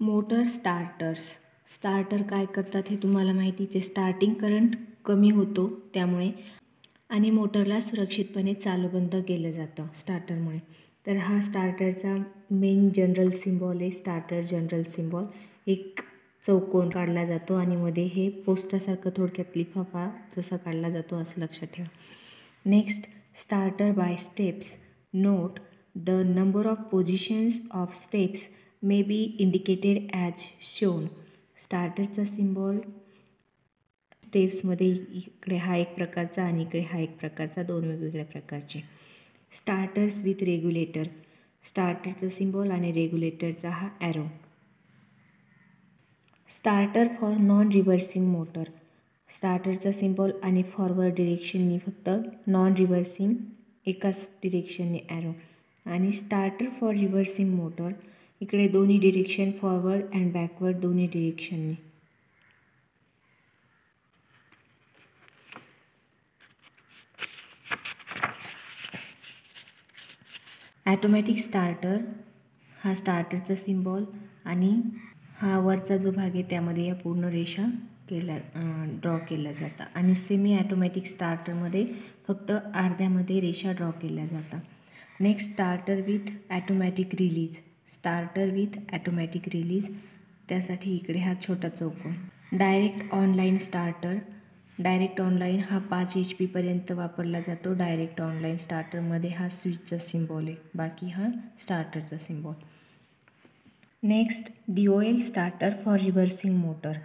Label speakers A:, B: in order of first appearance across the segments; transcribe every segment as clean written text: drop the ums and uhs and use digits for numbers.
A: Motor starter काय करतात हे तुम्हाला माहितीच आहे. स्टार्टिंग करंट कमी होतो त्यामुळे आणि मोटरला सुरक्षितपणे चालू बंद केलं जातं स्टार्टरमुळे. तर हा स्टार्टरचा मेन जनरल सिम्बॉल आहे. स्टार्टर जनरल सिम्बॉल एक चौकोन काढला जातो आणि मध्ये हे पोस्टासारखं थोडक्यात लिफाफा जसा काढला जातो असं लक्षात ठेवा. Next, starter by steps. Note the number of positions of steps may be indicated as shown. स्टार्टरचा सिम्बॉल स्टेप्समध्ये इकडे हा एक प्रकारचा आणि इकडे हा एक प्रकारचा, दोन वेगवेगळ्या प्रकारचे. Starters with regulator. स्टार्टरचा सिम्बॉल आणि रेग्युलेटरचा हा arrow. Starter for non reversing motor. स्टार्टरचा सिम्बॉल आणि फॉरवर्ड डिरेक्शननी फक्त नॉन रिव्हर्सिंग एकाच डिरेक्शनने ॲरो. आणि स्टार्टर फॉर रिव्हर्सिंग मोटर इकडे दोन्ही डिरेक्शन फॉरवर्ड अँड बॅकवर्ड दोन्ही डिरेक्शनने. ॲटोमॅटिक स्टार्टर हा स्टार्टरचा सिम्बॉल आणि हा वरचा जो भाग आहे त्यामध्ये या पूर्ण रेषा ड्रॉ केल्या जातात. आणि सेमी ॲटोमॅटिक स्टार्टरमध्ये फक्त अर्ध्यामध्ये रेषा ड्रॉ केल्या जातात. Next, starter with automatic release. Starter with automatic release त्यासाठी इकडे हा छोटा चौकोन. Direct online starter. Direct online हा 5 HP पर्यंत वापरला जातो. डायरेक्ट ऑनलाईन स्टार्टरमध्ये हा स्विचचा सिम्बॉल आहे, बाकी हा स्टार्टरचा symbol. Next, DOL starter for reversing motor.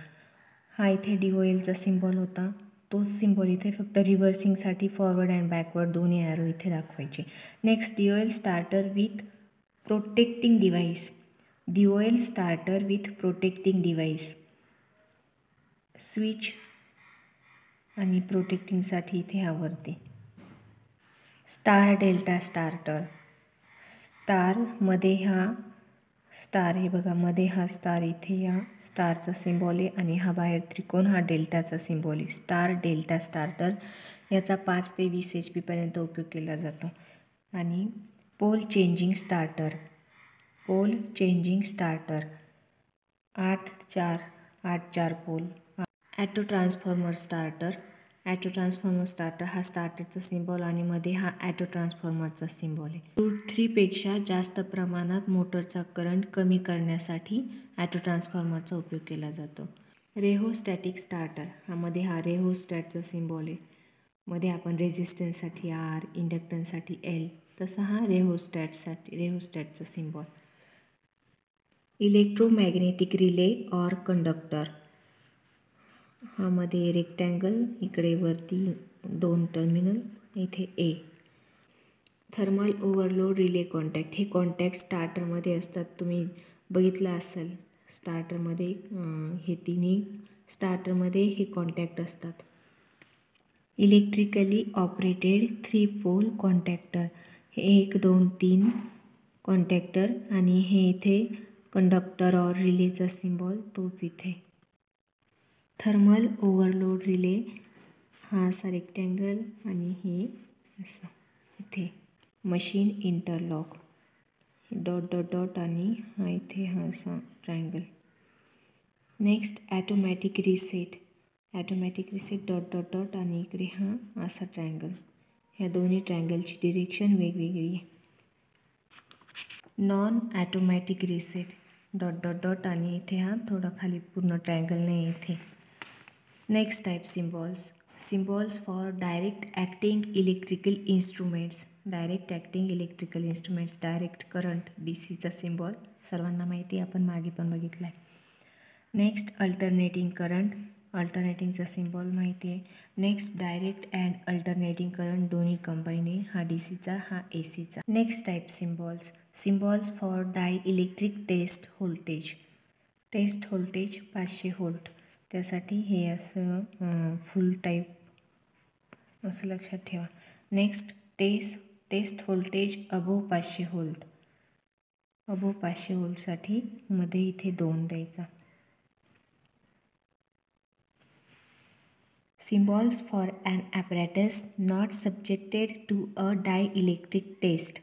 A: हा इथे DOLचा सिम्बॉल होता, तोच सिम्बॉल इथे फक्त रिव्हर्सिंगसाठी फॉरवर्ड अँड बॅकवर्ड दोन्ही ॲरो इथे दाखवायचे. Next, DOL starter with protecting device. DOL starter with protecting device. Switch आणि प्रोटेक्टिंगसाठी इथे आवरते. Star delta starter. स्टारमध्ये हा स्टार आहे बघा, मध्ये हा स्टार, इथे या स्टारचा सिम्बॉल आहे आणि हा बाहेर त्रिकोण हा डेल्टाचा सिम्बॉल आहे. स्टार डेल्टा स्टार्टर याचा 5 ते 20 HP पर्यंत उपयोग केला जातो. आणि pole changing starter. Pole changing starter 8-4 pole. Auto transformer starter. Auto transformer starter हा स्टार्टरचा सिम्बॉल आणि मध्ये हा ॲटो ट्रान्सफॉर्मरचा सिम्बॉल आहे. √3पेक्षा जास्त प्रमाणात मोटरचा करंट कमी करण्यासाठी ॲटो ट्रान्सफॉर्मरचा उपयोग केला जातो. रेहोस्टॅटिक स्टार्टर. मध्ये हा रेहोस्टॅटचा सिम्बॉल आहे. मध्ये आपण रेझिस्टन्ससाठी R, इंडक्टन्ससाठी L, तसा हा रेहोस्टॅटचा symbol. Electromagnetic relay or conductor. हा मध्ये रेक्टँगल, इकडे वरती 2 टर्मिनल, इथे A. Thermal overload relay contact. हे कॉन्टॅक्ट स्टार्टरमध्ये असतात, तुम्ही बघितलं असेल. स्टार्टरमध्ये हे तिन्ही स्टार्टरमध्ये हे कॉन्टॅक्ट असतात. Electrically operated 3 pole contactor. हे 1, 2, 3 कॉन्टॅक्टर आणि हे इथे कंडक्टर और रिलेचा सिम्बॉल तोच इथे. थर्मल ओव्हरलोड रिले हा असा रेक्टँगल आणि हे असं इथे. Machine interlock dot dot dot आणि हा इथे हा असा triangle. Next, automatic reset. Automatic reset dot dot dot आणि इकडे हा असा ट्रायंगल. ह्या दोन्ही ट्रायंगलची डिरेक्शन वेगवेगळी आहे. Non automatic reset dot dot dot आणि इथे हा थोडा खाली पूर्ण ट्रायंगल नाही इथे. Next type symbols. Symbols for direct acting electrical instruments. Direct acting electrical instruments. Direct current DCचा सिम्बॉल सर्वांना माहिती आहे, आपण मागे पण बघितला आहे. Next, alternating current. अल्टरनेटिंगचा सिम्बॉल माहिती आहे. Next, direct and alternating current दोन्ही कंबाईन आहे, हा DCचा हा ACचा. Next type symbols. Symbols for dye electric taste voltage. Test voltage 500 volt, त्यासाठी हे असं फुल टाईप असं लक्षात ठेवा. Next, test voltage above 500 volt. Above 500 व्होल्टसाठी मध्ये इथे 2 द्यायचा. Symbols for an apparatus not subjected to a dielectric test.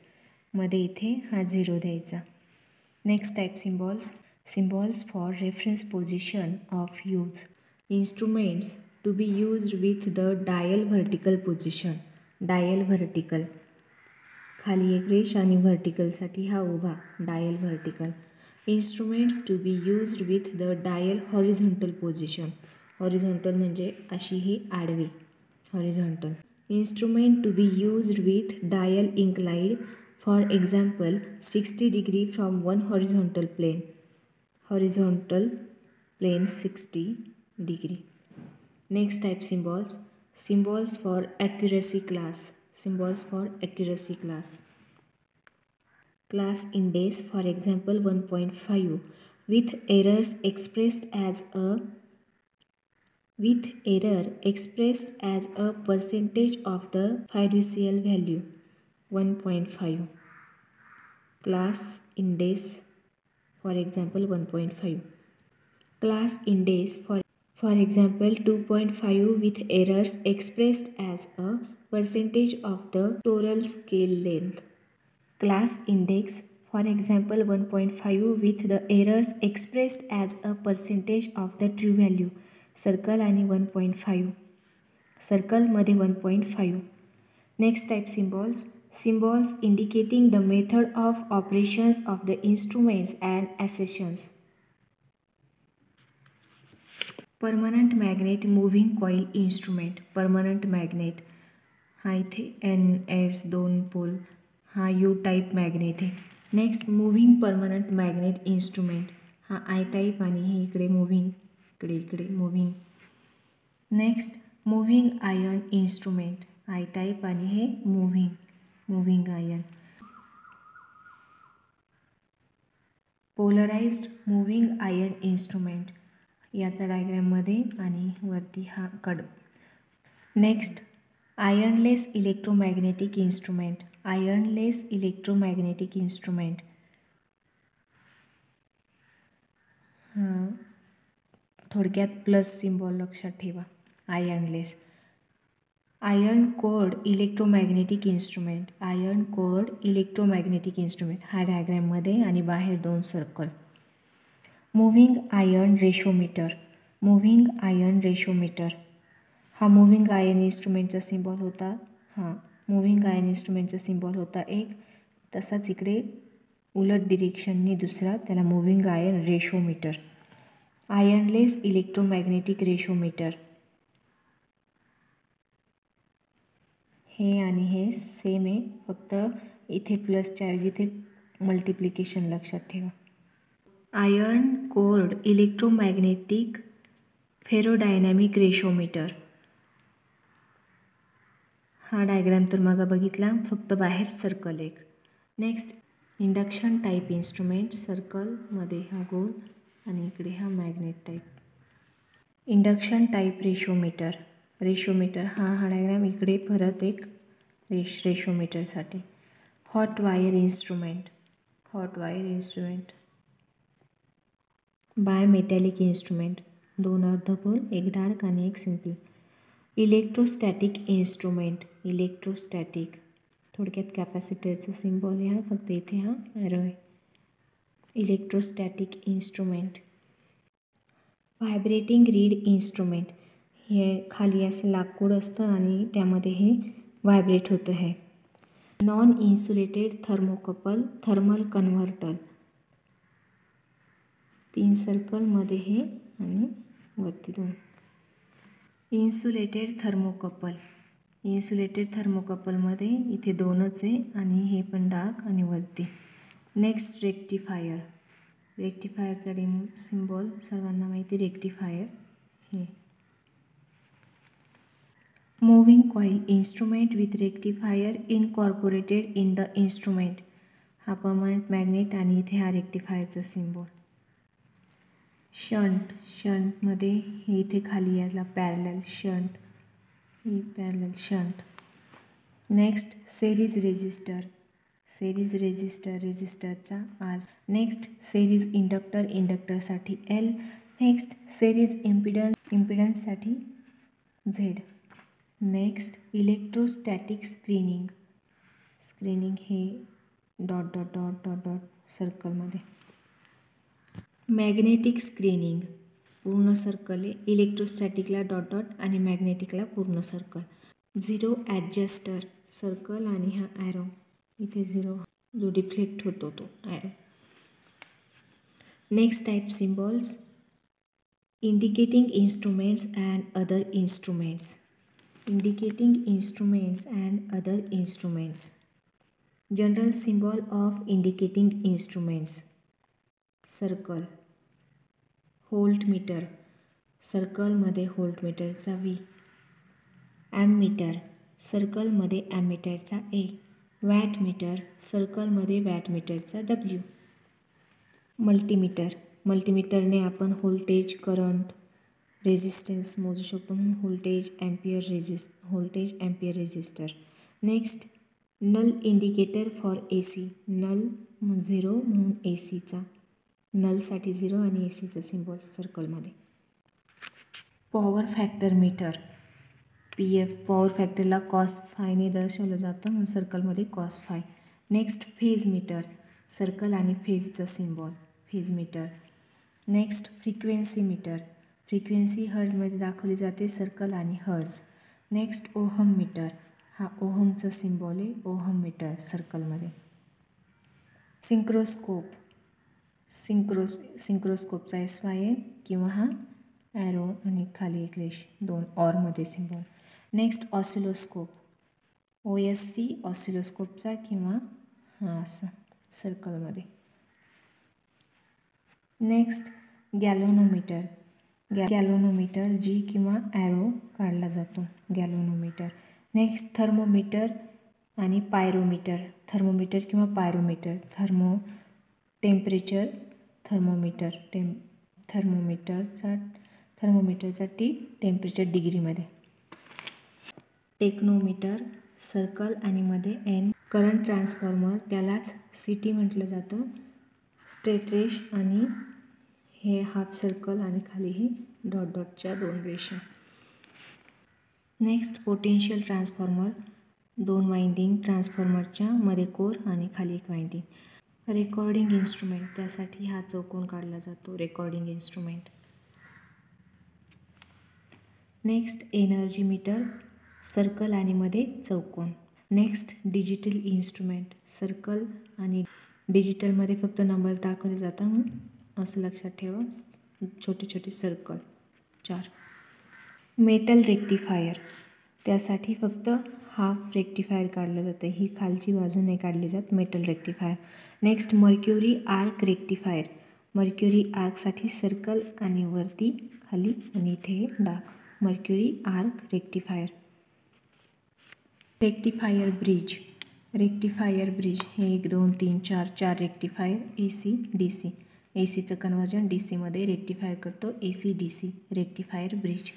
A: मध्ये इथे हा 0 द्यायचा. Next type symbols. Symbols for reference position of use. Instruments to be used with the dial vertical position. Dial vertical. खाली एक रेष आणि व्हर्टिकलसाठी हा उभा dial vertical. Instruments to be used with the dial horizontal position. Horizontal म्हणजे अशी ही आडवी horizontal. Instrument to be used with dial inclined, for example 60 degree from one horizontal plane. Horizontal plane 60 degree. Next type symbols. Symbols for accuracy class. Symbols for accuracy class. Class index, for example 1.5, with error expressed as a percentage of the fiducial value. 1.5. Class index, for example 1.5. Class index, for example 2.5, with errors expressed as a percentage of the total scale length. Class index, for example 1.5, with the errors expressed as a percentage of the true value. Circle आणि 1.5. सर्कलमध्ये 1.5. Next type symbols. Symbols indicating the method of operations of the instruments and accessions. Permanent magnet moving coil instrument. Permanent magnet हा इथे NS 2 pole हा U type magnet आहे. Next moving permanent magnet instrument हा I type आणि हे इकडे moving इकडे moving. Next moving iron instrument I type आणि हे moving iron. Polarized moving iron instrument याचा डायग्रॅममध्ये आणि वरती हा कड. Next ironless electromagnetic instrument. Ironless electromagnetic instrument थोडक्यात प्लस सिम्बॉल लक्षात ठेवा. Ironless. Iron cored electromagnetic instrument. Iron cored electromagnetic instrument हा डायग्रॅममध्ये आणि बाहेर 2 circle. Moving iron ratiometer. Moving iron ratiometer हा मूव्हिंग आयर्न इन्स्ट्रुमेंटचा सिम्बॉल होता. मूव्हिंग आयर्न इन्स्ट्रुमेंटचा सिम्बॉल होता एक, तसाच इकडे उलट डिरेक्शननी दुसरा, त्याला moving iron ratiometer. Ironless electromagnetic ratiometer. हे आणि हे सेम आहे, फक्त इथे प्लस चार्ज इथे मल्टिप्लिकेशन लक्षात ठेवा. Iron cored electromagnetic ferrodynamic ratiometer हा डायग्राम तर मग बघितला, फक्त बाहेर सर्कल एक. Next induction type instrument. सर्कलमध्ये हा गोल आणि इकडे हा magnet type. Induction type ratiometer. Ratiometer हा डायग्राम इकडे परत एक रेशोमीटरसाठी. Hot wire instrument. Hot wire instrument. Bimetallic instrument. 2 अर्धगोल, एक डार्क आणि एक सिम्पल. Electrostatic instrument. इलेक्ट्रोस्टॅटिक थोडक्यात कॅपॅसिटरचा सिम्बॉल आहे हा, फक्त इथे हा एरो आहे. Electrostatic instrument. Vibrating read instrument. हे खाली असं लाकूड असतं आणि त्यामध्ये हे व्हायब्रेट होतं आहे. Non insulated thermocouple thermal converter. 3 सर्कलमध्ये हे आणि वरती 2. Insulated thermocouple. इन्सुलेटेड थर्मोकपलमध्ये इथे 2च आहे आणि हे पण डार्क आणि वरती. Next rectifier. रेक्टिफायरचा सिम्बॉल सर्वांना माहिती, रेक्टिफायर हे. Moving coil instrument with rectifier incorporated in the instrument हा परमनंट मॅग्नेट आणि इथे हा रेक्टिफायरचा सिम्बॉल. शंट. शंटमध्ये हे इथे खाली याला पॅरलल शंट, ही parallel shunt. Next series resistor. Series रेजिस्टरचा R. Next series inductor. इंडक्टरसाठी L. नेक्स्ट सेरीज इम्पिडन्ससाठी Z. Next electrostatic screening. Screening हे dot dot dot dot dot सर्कलमध्ये. मॅग्नेटिक स्क्रीनिंग पूर्ण सर्कल आहे, इलेक्ट्रोस्टॅटिकला डॉट डॉट आणि मॅग्नेटिकला पूर्ण सर्कल. 0 ॲडजस्टर सर्कल आणि हा ॲरो इथे 0 जो डिफ्लेक्ट होतो तो arrow. Next type symbols indicating instruments and other instruments. Indicating instruments and other instruments. General symbol of indicating instruments. Circle. Voltmeter. Circle मध्ये व्होल्टमीटरचा V. Ammeter. Circle मध्ये ॲमीटरचा A. Wattmeter. Circle मध्ये वॅटमीटरचा W. Multimeter. मल्टीमीटरने आपण voltage, current, resistance मोजू शकतो. Voltage ampere resistor. Next null indicator for AC. Null 0 म्हणून ACचा नलसाठी 0 आणि ACचा सिम्बॉल सर्कलमध्ये. Power factor meter PF. Power फॅक्टरला cos∅ने दर्शवलं जातं म्हणून सर्कलमध्ये cos∅. Next phase meter. Circle आणि फेजचा symbol phase meter. Next frequency meter. Frequency हर्ट्जमध्ये दाखवली जाते सर्कल आणि हर्ट्ज. Next ohm metre. हा ओहमचा सिम्बॉल आहे ओहम मीटर सर्कलमध्ये. सिंक्रोस्कोप. सिंक्रोस्कोपचा SY आहे किंवा हा ॲरो आणि खाली एक रेष 2 ऑरमध्ये सिम्बॉल. Next oscilloscope. OSC ऑसिलोस्कोपचा किंवा हा असं सर्कलमध्ये. नेक्स्ट गॅल्व्हनोमीटर. गॅल्व्हनोमीटर G किंवा ॲरो काढला जातो गॅल्व्हनोमीटर. नेक्स्ट थर्मोमीटर आणि पायरोमीटर. थर्मोमीटर किंवा पायरोमीटर. Temperature thermometer. थर्मोमीटरचा T टेम्परेचर डिग्रीमध्ये. टेक्नोमीटर सर्कल आणि मध्ये N. करंट ट्रान्सफॉर्मर त्यालाच CT म्हटलं जातं. स्ट्रेट रेष आणि हे हाफ सर्कल आणि खाली हे डॉट डॉटच्या 2 रेषा. नेक्स्ट पोटेन्शियल ट्रान्सफॉर्मर 2 वाइंडिंग ट्रान्सफॉर्मरच्या मध्ये कोर आणि खाली एक वाइंडिंग. रेकॉर्डिंग इन्स्ट्रुमेंट त्यासाठी हा चौकोन काढला जातो recording instrument. Next energy meter circle आणि मध्ये चौकोन. नेक्स्ट डिजिटल इन्स्ट्रुमेंट सर्कल आणि डिजिटलमध्ये फक्त नंबर्स दाखवले जातात म्हणून असं लक्षात ठेवा. छोटे छोटे सर्कल 4. मेटल रेक्टिफायर त्यासाठी फक्त हाफ रेक्टिफायर काढलं जातं. ही खालची बाजू नाही काढली जात metal rectifier. Next mercury arc rectifier. Mercury आर्कसाठी सर्कल आणि वरती खाली आणि इथे डाग. Mercury arc rectifier. Rectifier bridge. Rectifier bridge हे 1 2 3 4 रेक्टिफायर AC DC. ACचं कन्वर्जन DCमध्ये रेक्टिफायर करतो AC-DC rectifier bridge.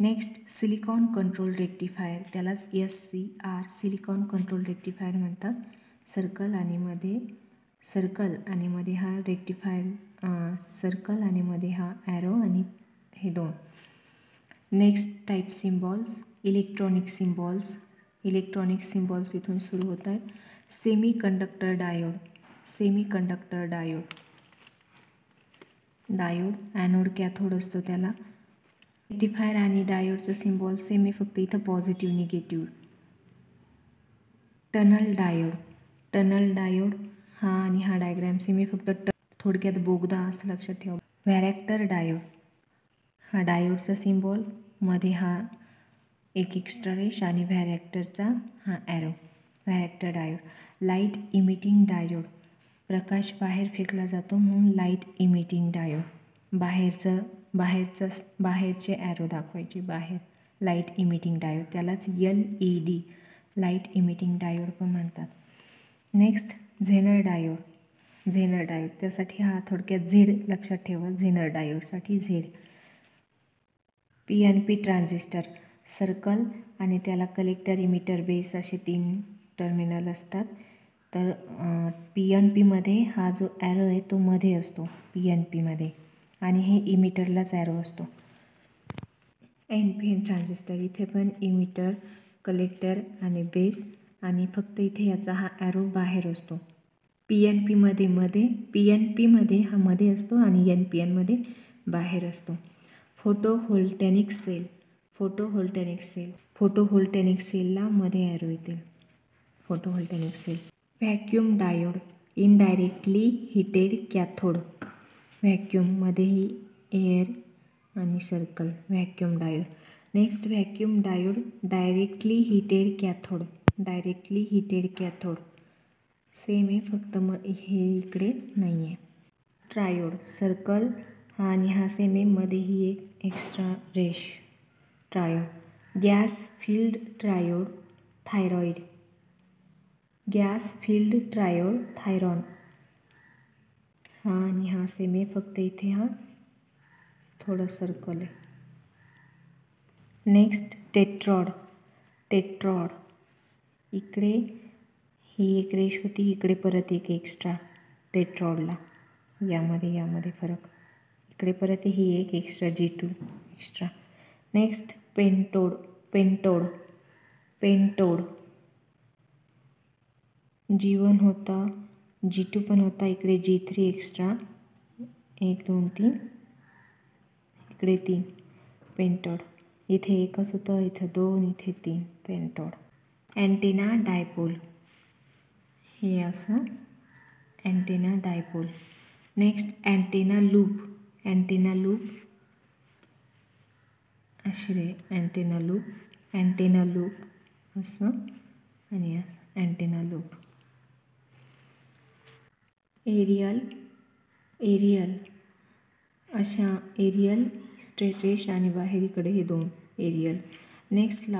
A: Next silicon control rectifier त्यालाच SCR सिलिकॉन कंट्रोल रेक्टिफायर म्हणतात. सर्कल आणि मध्ये हा रेक्टिफायर सर्कल आणि मध्ये हा ॲरो आणि हे 2. Next type symbols electronic symbols. Electronic symbols इथून सुरू होत आहेत. Semi conductor diode. Semi conductor diode. Diode anode cathode असतो त्याला. रेक्टिफायर आणि डायोडचं सिम्बॉल सेम आहे फक्त इथं positive negative. Tunnel diode. Tunnel diode हा आणि हा डायग्रॅम सेम आहे फक्त थोडक्यात बोगदा असं लक्षात ठेवा. व्हॅरॅक्टर डायोड. हा डायोडचा सिम्बॉल मध्ये हा एक एक्स्ट्रा रेष आणि व्हॅरॅक्टरचा हा arrow. Varactor diode. Light emitting diode. प्रकाश बाहेर फेकला जातो म्हणून लाईट इमिटिंग डायोड. बाहेरचे ॲरो दाखवायचे बाहेर. लाईट इमिटिंग डायोड त्यालाच LED लाईट इमिटिंग डायोड पण म्हणतात. Next zener diode. Zener diode त्यासाठी हा थोडक्यात Z लक्षात ठेवा. झेनर डायोडसाठी Z. PNP ट्रान्झिस्टर सर्कल आणि त्याला कलेक्टर इमिटर बेस असे 3 टर्मिनल असतात. तर PNPमध्ये हा जो ॲरो आहे तो मध्ये असतो PNPमध्ये आणि हे इमिटरलाच ॲरो असतो. NPN ट्रान्झिस्टर इथे पण इमिटर कलेक्टर आणि बेस आणि फक्त इथे याचा हा ॲरो बाहेर असतो PNP मध्ये हा मध्ये असतो आणि NPN मध्ये बाहेर असतो. फोटोव्होल्टेनिक सेलला मध्ये ॲरो येतील. Photovoltaic cell. Vacuum diode indirectly heated cathode. व्हॅक्यूममध्येही एअर आणि circle vacuum diode. Next vacuum diode directly heated cathode. Same आहे, फक्त मग हे इकडे नाही आहे. ट्रायोड सर्कल हा आणि हा सेम आहे, मध्येही एक एक्स्ट्रा रेष. Triode. Gas filled triode thyratron. हा आणि हा सेम आहे, फक्त इथे हा थोडं सर्कल आहे. नेक्स्ट टेट्रॉड. इकडे ही एक रेष होती, इकडे परत एक एक्स्ट्रा टेट्रॉडला. यामध्ये फरक. इकडे परत ही एक extra G2 extra. Next pentode. G1 होता, G2 पण होता, इकडे G3 एक्स्ट्रा. 1 2 3 इकडे 3 पेंटोड. इथे एकच होतं, इथे 2, इथे 3 पेंटोड. Antenna dipole. हे असं antenna dipole. Next antenna loop. अशी अँटेना लूप असं आणि असं अँटेना लूप. एरियल अशा एरियल स्ट्रेट रेष आणि बाहेर इकडे हे 2 एरियल. नेक्स्ट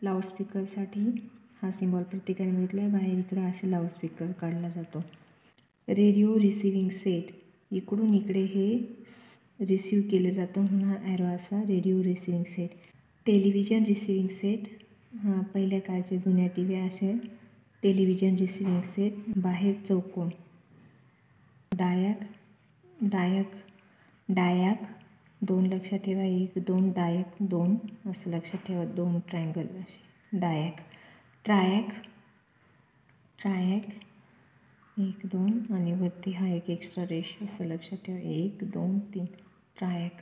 A: लाऊडस्पीकरसाठी हा सिम्बॉल प्रत्येकाने बघितला आहे. बाहेर इकडे असे लाऊडस्पीकर काढला जातो. Radio receiving set. इकडून इकडे हे रिसिव्ह केलं जातं म्हणून हा ॲरो असा radio receiving set. Television receiving set. हा पहिल्या काळचे जुन्या TV असे टेलिव्हिजन रिसिव्हिंग सेट. बाहेर चौकोन. डायाक 2 लक्षात ठेवा. 1 2 डायक 2 असं लक्षात ठेवा. 2 ट्रायंगल असे डायक. ट्रायॅक 1 2 आणि वरती हा एक एक्स्ट्रा रेष असं लक्षात ठेवा. 1 2 3 ट्रायॅक.